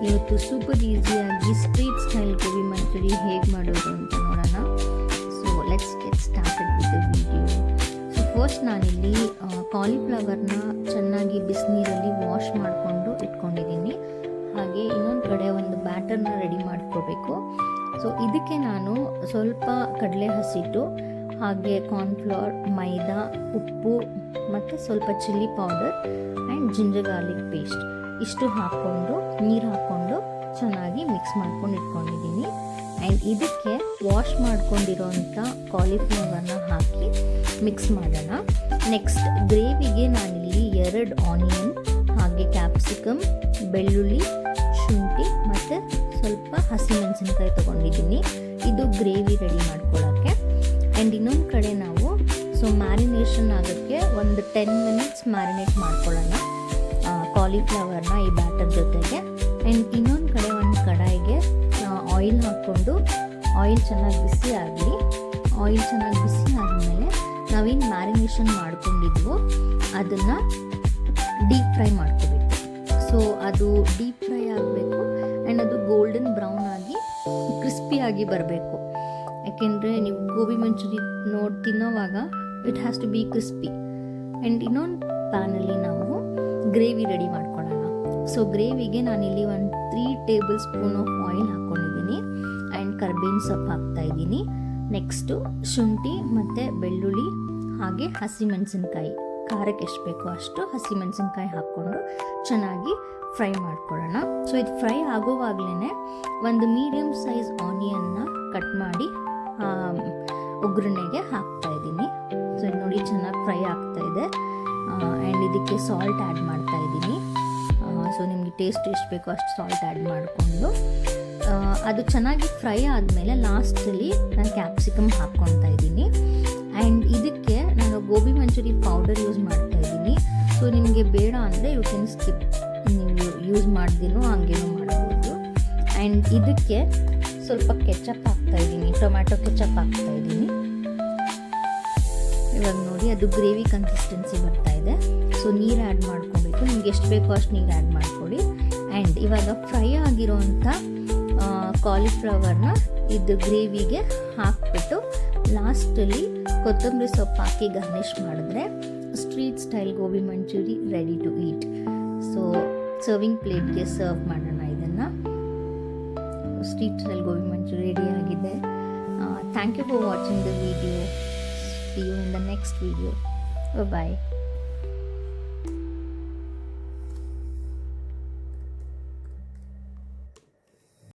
ಇವತ್ತು ಸೂಪರ್ ಈಸಿಯಾಗಿ street style gobi manchurian ಹೇಗೆ ಮಾಡೋದು ಅಂತ ನೋಡೋಣ. So let's get started with the video. So first ನಾನಿಲ್ಲಿ ಕಾಲಿಫ್ಲವರ್ನ ಚೆನ್ನಾಗಿ ಬಿಸಿನೀರಲ್ಲಿ ವಾಶ್ ಮಾಡಿಕೊಂಡು ಇಟ್ಕೊಂಡಿದ್ದೀನಿ. ಹಾಗೆ ಇನ್ನೊಂದು ಕಡೆ ಒಂದು ಬ್ಯಾಟರ್ನ ರೆಡಿ ಮಾಡ್ಕೋಬೇಕು. ಸೊ ಇದಕ್ಕೆ ನಾನು ಸ್ವಲ್ಪ ಕಡಲೆ ಹಸಿಟ್ಟು, ಹಾಗೆ ಕಾರ್ನ್ಫ್ಲವರ್, ಮೈದಾ, ಉಪ್ಪು ಮತ್ತು ಸ್ವಲ್ಪ chilli powder and ginger garlic paste ಇಷ್ಟು ಹಾಕ್ಕೊಂಡು ನೀರು ಹಾಕ್ಕೊಂಡು ಚೆನ್ನಾಗಿ ಮಿಕ್ಸ್ ಮಾಡ್ಕೊಂಡು ಇಟ್ಕೊಂಡಿದ್ದೀನಿ. ಆ್ಯಂಡ್ ಇದಕ್ಕೆ ವಾಶ್ ಮಾಡ್ಕೊಂಡಿರೋಂಥ ಕಾಲಿಫ್ಲವರ್ನ ಹಾಕಿ ಮಿಕ್ಸ್ ಮಾಡೋಣ. ನೆಕ್ಸ್ಟ್ ಗ್ರೇವಿಗೆ ನಾನಿಲ್ಲಿ 2 ಆನಿಯನ್, ಹಾಗೆ ಕ್ಯಾಪ್ಸಿಕಮ್, ಬೆಳ್ಳುಳ್ಳಿ, ಶುಂಠಿ ಮತ್ತು ಸ್ವಲ್ಪ ಹಸಿಮೆಣಸಿನ್ಕಾಯಿ ತೊಗೊಂಡಿದ್ದೀನಿ. ಇದು ಗ್ರೇವಿ ರೆಡಿ ಮಾಡ್ಕೊಳ್ಳೋಕ್ಕೆ. ಆ್ಯಂಡ್ ಇನ್ನೊಂದು ಕಡೆ ನಾವು ಮ್ಯಾರಿನೇಷನ್ ಆಗೋಕ್ಕೆ ಒಂದು 10 ಮಿನಿಟ್ಸ್ ಮ್ಯಾರಿನೇಟ್ ಮಾಡ್ಕೊಳ್ಳೋಣ ಕಾಲಿಫ್ಲವರ್ನ ಈ ಬ್ಯಾಟರ್ ಜೊತೆಗೆ. ಆ್ಯಂಡ್ ಇನ್ನೊಂದು ಕಡೆ ಒಂದು ಕಡಾಯಿಗೆ ಆಯಿಲ್ ಹಾಕ್ಕೊಂಡು ಆಯಿಲ್ ಚೆನ್ನಾಗಿ ಬಿಸಿ ಆಗಲಿ. ಆಯಿಲ್ ಚೆನ್ನಾಗಿ ಬಿಸಿ ಆದಮೇಲೆ ನಾವೇನು ಮ್ಯಾರಿನೇಷನ್ ಮಾಡ್ಕೊಂಡಿದ್ವೋ ಅದನ್ನು ಡೀಪ್ ಫ್ರೈ ಮಾಡ್ಕೋಬೇಕು. ಸೊ ಅದು ಡೀಪ್ ಫ್ರೈ ಆಗಬೇಕು ಆ್ಯಂಡ್ ಅದು ಗೋಲ್ಡನ್ ಬ್ರೌನ್ ಆಗಿ ಕ್ರಿಸ್ಪಿಯಾಗಿ ಬರಬೇಕು. ಯಾಕೆಂದರೆ ನೀವು ಗೋಬಿ ಮಂಚೂರಿ ತಿನ್ನೋವಾಗ it has to be crispy. And ಇನ್ನೊಂದು ಪ್ಯಾನಲ್ಲಿ ನಾವು ಗ್ರೇವಿ ರೆಡಿ ಮಾಡ್ಕೊಳ್ಳೋಣ. ಸೊ ಗ್ರೇವಿಗೆ ನಾನಿಲ್ಲಿ ಒಂದು 3 ಟೇಬಲ್ ಸ್ಪೂನ್ ಆಫ್ ಆಯಿಲ್ ಹಾಕ್ಕೊಂಡಿದ್ದೀನಿ ಆ್ಯಂಡ್ ಕರ್ಬೇವಿನ ಸೊಪ್ಪು ಹಾಕ್ತಾಯಿದ್ದೀನಿ. ನೆಕ್ಸ್ಟು ಶುಂಠಿ ಮತ್ತು ಬೆಳ್ಳುಳ್ಳಿ ಹಾಗೆ ಹಸಿಮೆಣಸಿನ್ಕಾಯಿ, ಖಾರಕ್ಕೆ ಎಷ್ಟು ಬೇಕೋ ಅಷ್ಟು ಹಸಿಮೆಣಸಿನ್ಕಾಯಿ ಹಾಕ್ಕೊಂಡು ಚೆನ್ನಾಗಿ ಫ್ರೈ ಮಾಡ್ಕೊಳ್ಳೋಣ. ಸೊ ಇದು ಫ್ರೈ ಆಗೋವಾಗಲೇ ಒಂದು ಮೀಡಿಯಮ್ ಸೈಜ್ ಆನಿಯನ್ನ ಕಟ್ ಮಾಡಿ ಒಗ್ಗರಣೆಗೆ ಹಾಕ್ತಾಯಿದ್ದೀನಿ. ಸೊ ಇದು ನೋಡಿ ಚೆನ್ನಾಗಿ ಫ್ರೈ ಆಗ್ತಾಯಿದೆ. ಆ್ಯಂಡ್ ಇದಕ್ಕೆ ಸಾಲ್ಟ್ ಆ್ಯಡ್ ಮಾಡ್ತಾಯಿದ್ದೀನಿ. ಸೊ ನಿಮಗೆ ಟೇಸ್ಟ್ ಎಷ್ಟು ಬೇಕೋ ಅಷ್ಟು ಸಾಲ್ಟ್ ಆ್ಯಡ್ ಮಾಡಿಕೊಂಡು ಅದು ಚೆನ್ನಾಗಿ ಫ್ರೈ ಆದಮೇಲೆ ಲಾಸ್ಟಲ್ಲಿ ನಾನು ಕ್ಯಾಪ್ಸಿಕಮ್ ಹಾಕ್ಕೊತಾ ಇದ್ದೀನಿ. ಆ್ಯಂಡ್ ಇದಕ್ಕೆ ನಾನು ಗೋಬಿ ಮಂಚೂರಿ ಪೌಡರ್ ಯೂಸ್ ಮಾಡ್ತಾಯಿದ್ದೀನಿ. ಸೊ ನಿಮಗೆ ಬೇಡ ಅಂದರೆ ಯು ಕ್ಯಾನ್ ಸ್ಕಿಪ್, ನೀವು ಯೂಸ್ ಮಾಡ್ದಿನೋ ಹಂಗೇನೂ ಮಾಡ್ಬೋದು. ಆ್ಯಂಡ್ ಇದಕ್ಕೆ ಸ್ವಲ್ಪ ಕೆಚಪ್ ಹಾಕ್ತಾಯಿದ್ದೀನಿ, ಟೊಮ್ಯಾಟೊ ಕೆಚಪ್ ಹಾಕ್ತಾಯಿದ್ದೀನಿ. ಇವಾಗ ನೋಡಿ ಅದು ಗ್ರೇವಿ ಕನ್ಸಿಸ್ಟೆನ್ಸಿ ಬರ್ತಾ ಇದೆ. ಸೊ ನೀರು ಆ್ಯಡ್ ಮಾಡ್ಕೊಬೇಕು, ನಿಮ್ಗೆ ಎಷ್ಟು ಬೇಕೋ ಅಷ್ಟು ನೀರು ಆ್ಯಡ್ ಮಾಡ್ಕೊಳ್ಳಿ. ಆ್ಯಂಡ್ ಇವಾಗ ಫ್ರೈ ಆಗಿರೋವಂಥ ಕಾಲಿಫ್ಲವರ್ನ ಇದು ಗ್ರೇವಿಗೆ ಹಾಕ್ಬಿಟ್ಟು ಲಾಸ್ಟಲ್ಲಿ ಕೊತ್ತಂಬರಿ ಸೊಪ್ಪು ಹಾಕಿ ಗಾರ್ನಿಷ್ ಮಾಡಿದ್ರೆ street style gobi manchuri ready to eat. So serving ಪ್ಲೇಟ್ಗೆ ಸರ್ವ್ ಮಾಡೋಣ ಇದನ್ನು. Street style gobi manchuri ready ಆಗಿದೆ. Thank you for watching the video. See you in the next video. Bye bye.